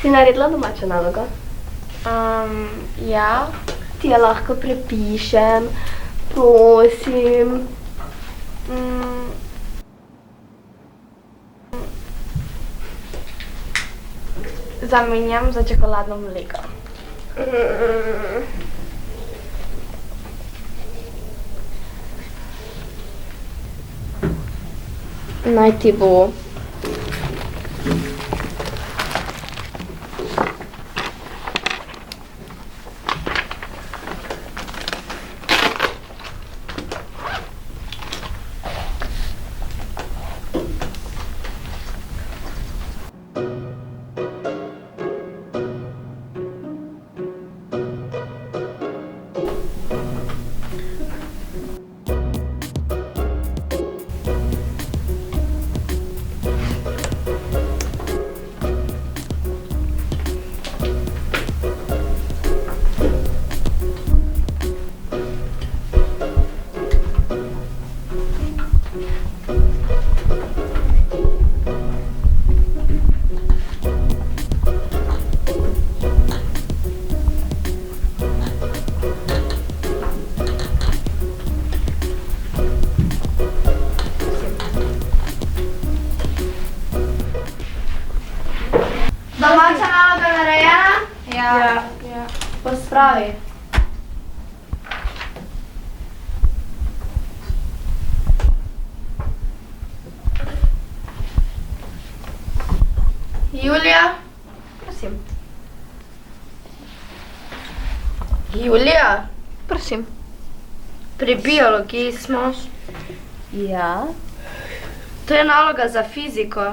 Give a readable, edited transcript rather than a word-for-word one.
Si naredila domačo nalogo? Ja. Ti jo lahko prepišem, prosim. Zamenjam za čokoladno mleko. Naj ti bo. Domača naloga narejena? Ja. Pospravi. Julija? Prosim. Julija? Prosim. Pri biologiji smo. Ja. To je naloga za fiziko.